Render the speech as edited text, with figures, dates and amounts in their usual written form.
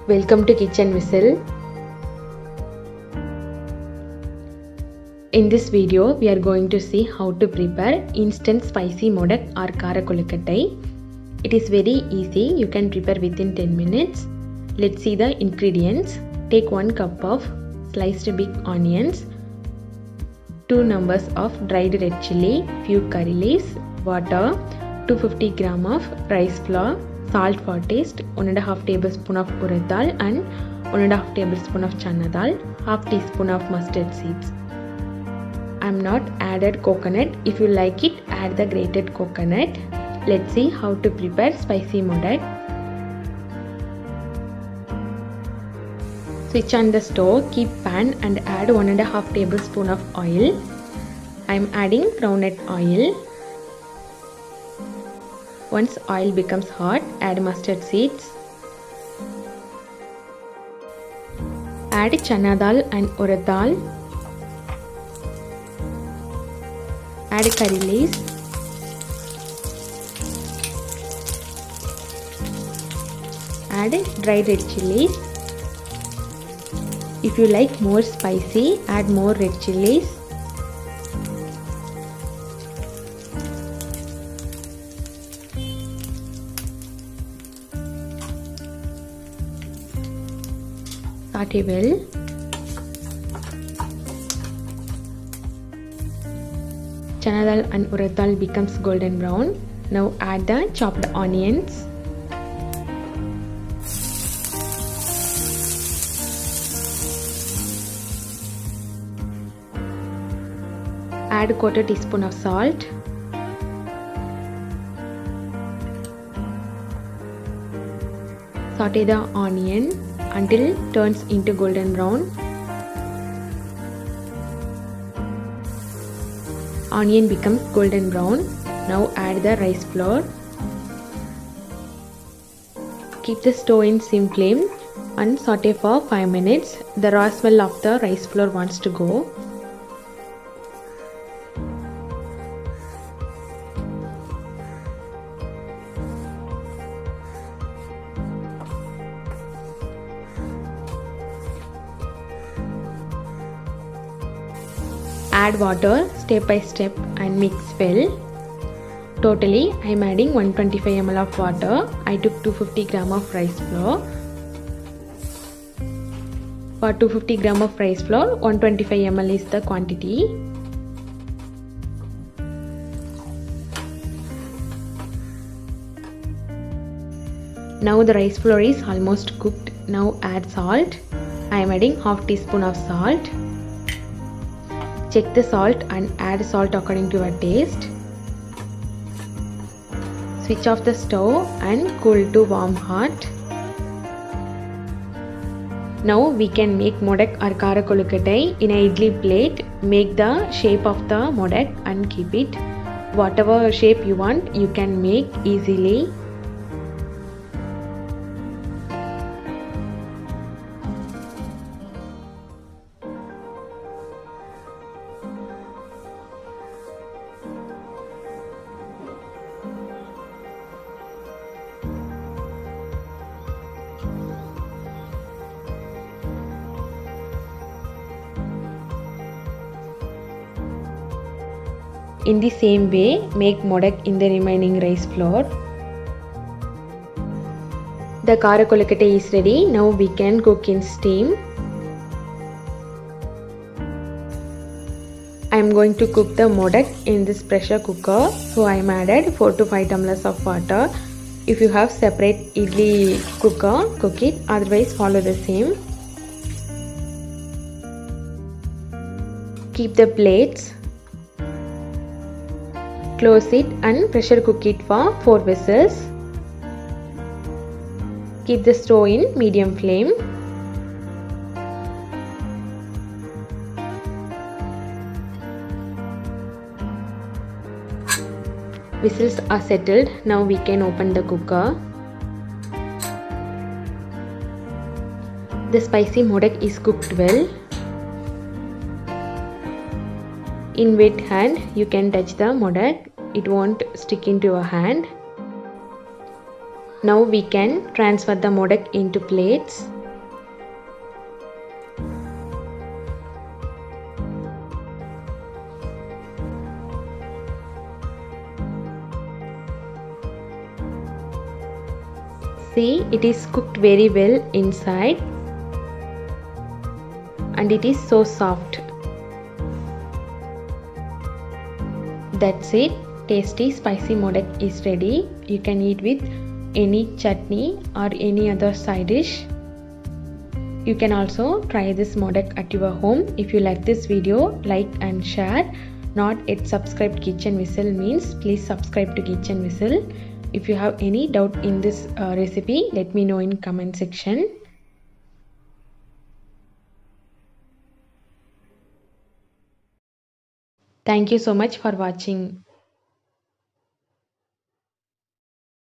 Welcome to Kitchen Whistle. In this video, we are going to see how to prepare instant spicy modak or kara kolakattai. It is very easy. You can prepare within 10 minutes. Let's see the ingredients. Take 1 cup of sliced big onions, 2 numbers of dried red chilli, few curry leaves, water, 250 gram of rice flour, salt for taste, 1.5 tablespoon of urad dal and 1.5 tablespoon of chana dal, half teaspoon of mustard seeds. I am not added coconut. If you like it, add the grated coconut. Let's see how to prepare spicy modak. Switch on the stove, keep pan and add 1.5 tablespoon of oil. I am adding groundnut oil. Once oil becomes hot, add mustard seeds. Add chana dal and urad dal. Add curry leaves. Add dried red chillies. If you like more spicy, add more red chillies. Saute well. Chana dal and urad dal becomes golden brown. Now add the chopped onions. Add 1/4 teaspoon of salt. Saute the onion until turns into golden brown. Onion becomes golden brown. Now add the rice flour. Keep the stove in sim flame and saute for 5 minutes. The raw smell of the rice flour wants to go. Add water step by step and mix well. Totally I am adding 125 ml of water. I took 250 gram of rice flour. For 250 gram of rice flour, 125 ml is the quantity. Now the rice flour is almost cooked. Now add salt. I am adding half teaspoon of salt. Check the salt and add salt according to your taste. Switch off the stove and cool to warm hot. Now we can make modak or kara kolakattai in a idli plate. Make the shape of the modak and keep it. Whatever shape you want, you can make easily. In the same way, make modak in the remaining rice flour. The kara kolakattai is ready. Now we can cook in steam. I am going to cook the modak in this pressure cooker. So I am added 4 to 5 tumblers of water. If you have separate idli cooker, cook it. Otherwise follow the same. Keep the plates. Close it and pressure cook it for 4 whistles. Keep the stove in medium flame. Whistles are settled. Now we can open the cooker. The spicy modak is cooked well. In wet hand, you can touch the modak. It won't stick into your hand. Now we can transfer the modak into plates. See, it is cooked very well inside and it is so soft. That's it. Tasty spicy modak is ready. You can eat with any chutney or any other side dish. You can also try this modak at your home. If you like this video, like and share. Not yet subscribed Kitchen Whistle means please subscribe to Kitchen Whistle. If you have any doubt in this recipe, let me know in comment section. Thank you so much for watching.